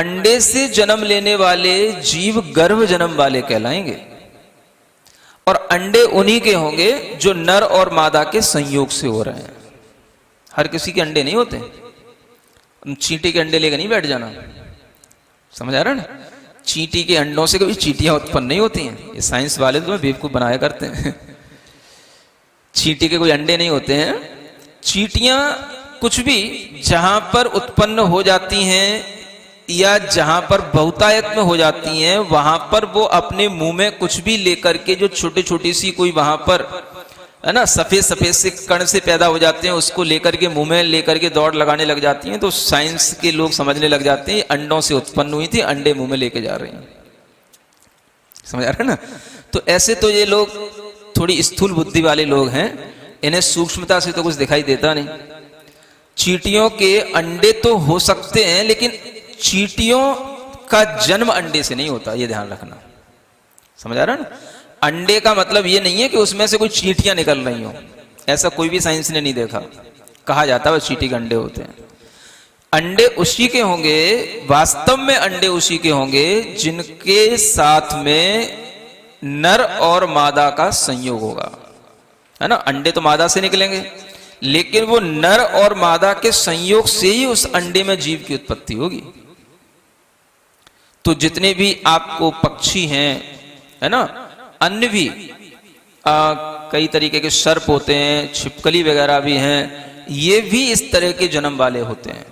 अंडे से जन्म लेने वाले जीव गर्भ जन्म वाले कहलाएंगे, और अंडे उन्हीं के होंगे जो नर और मादा के संयोग से हो रहे हैं। हर किसी के अंडे नहीं होते। चींटी के अंडे लेकर नहीं बैठ जाना, समझ आ रहा है ना। चींटी के अंडों से कभी चींटियां उत्पन्न नहीं होती हैं। ये साइंस वाले तो बेवकूफ बनाया करते हैं। चींटी के कोई अंडे नहीं होते हैं। चींटियां कुछ भी जहां पर उत्पन्न हो जाती हैं या जहां पर बहुतायत में हो जाती हैं, वहां पर वो अपने मुंह में कुछ भी लेकर के, जो छोटी छोटी सी कोई वहां पर है ना सफेद सफेद से कण से पैदा हो जाते हैं, उसको लेकर के मुंह में लेकर के दौड़ लगाने लग जाती हैं। तो साइंस के लोग समझने लग जाते हैं अंडों से उत्पन्न हुई थी, अंडे मुंह में लेके जा रही हैं। समझ आ रहा है ना। तो ऐसे तो ये लोग थोड़ी स्थूल बुद्धि वाले लोग हैं, इन्हें सूक्ष्मता से तो कुछ दिखाई देता नहीं। चींटियों के अंडे तो हो सकते हैं, लेकिन चींटियों का जन्म अंडे से नहीं होता, ये ध्यान रखना। समझ आ रहा है ना। अंडे का मतलब ये नहीं है कि उसमें से कोई चींटियां निकल रही हो, ऐसा कोई भी साइंस ने नहीं देखा। कहा जाता है चींटी के अंडे होते हैं। अंडे उसी के होंगे, वास्तव में अंडे उसी के होंगे जिनके साथ में नर और मादा का संयोग होगा, है ना। अंडे तो मादा से निकलेंगे, लेकिन वो नर और मादा के संयोग से ही उस अंडे में जीव की उत्पत्ति होगी। तो जितने भी आपको पक्षी हैं, है ना, अन्य भी कई तरीके के सर्प होते हैं, छिपकली वगैरह भी हैं, ये भी इस तरह के जन्म वाले होते हैं,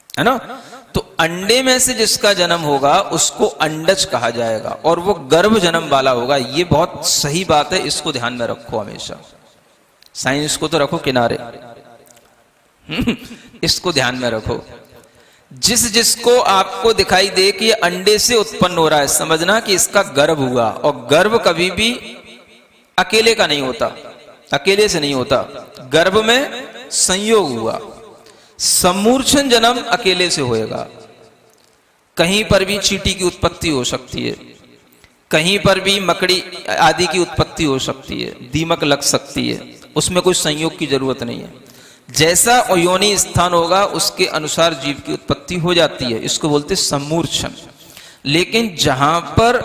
है ना। तो अंडे में से जिसका जन्म होगा उसको अंडज कहा जाएगा, और वो गर्भ जन्म वाला होगा। ये बहुत सही बात है, इसको ध्यान में रखो हमेशा। साइंस को तो रखो किनारे, इसको ध्यान में रखो। जिसको आपको दिखाई दे कि ये अंडे से उत्पन्न हो रहा है, समझना कि इसका गर्भ हुआ। और गर्भ कभी भी अकेले का नहीं होता, अकेले से नहीं होता। गर्भ में संयोग हुआ। समूर्छन जन्म अकेले से होएगा। कहीं पर भी चींटी की उत्पत्ति हो सकती है, कहीं पर भी मकड़ी आदि की उत्पत्ति हो सकती है, दीमक लग सकती है, उसमें कोई संयोग की जरूरत नहीं है। जैसा योनि स्थान होगा उसके अनुसार जीव की उत्पत्ति हो जाती है, इसको बोलते समूर्छन। लेकिन जहां पर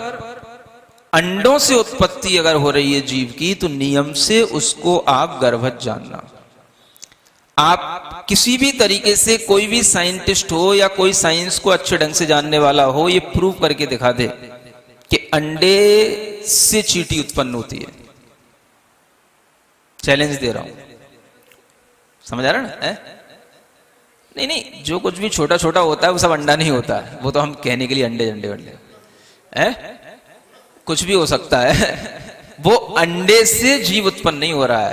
अंडों से उत्पत्ति अगर हो रही है जीव की, तो नियम से उसको आप गर्भज जानना। आप किसी भी तरीके से, कोई भी साइंटिस्ट हो या कोई साइंस को अच्छे ढंग से जानने वाला हो, ये प्रूव करके दिखा दे कि अंडे से चींटी उत्पन्न होती है। चैलेंज दे रहा हूं, समझ आ रहा है ना। नहीं नहीं, जो कुछ भी छोटा छोटा होता है वो सब अंडा नहीं होता है। वो तो हम कहने के लिए अंडे अंडे अंडे है, कुछ भी हो सकता है। वो अंडे से जीव उत्पन्न नहीं हो रहा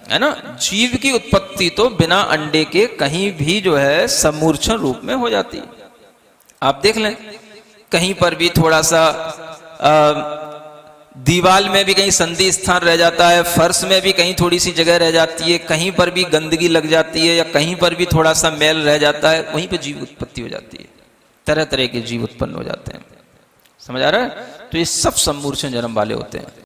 है ना। जीव की उत्पत्ति तो बिना अंडे के कहीं भी जो है समूर्छन रूप में हो जाती है। आप देख लें, कहीं पर भी थोड़ा सा दीवाल में भी कहीं संधि स्थान रह जाता है, फर्श में भी कहीं थोड़ी सी जगह रह जाती है, कहीं पर भी गंदगी लग जाती है, या कहीं पर भी थोड़ा सा मैल रह जाता है, वहीं पे जीव उत्पत्ति हो जाती है। तरह तरह के जीव उत्पन्न हो जाते हैं। समझ आ रहा है। तो ये सब समूर्छन जन्म वाले होते हैं।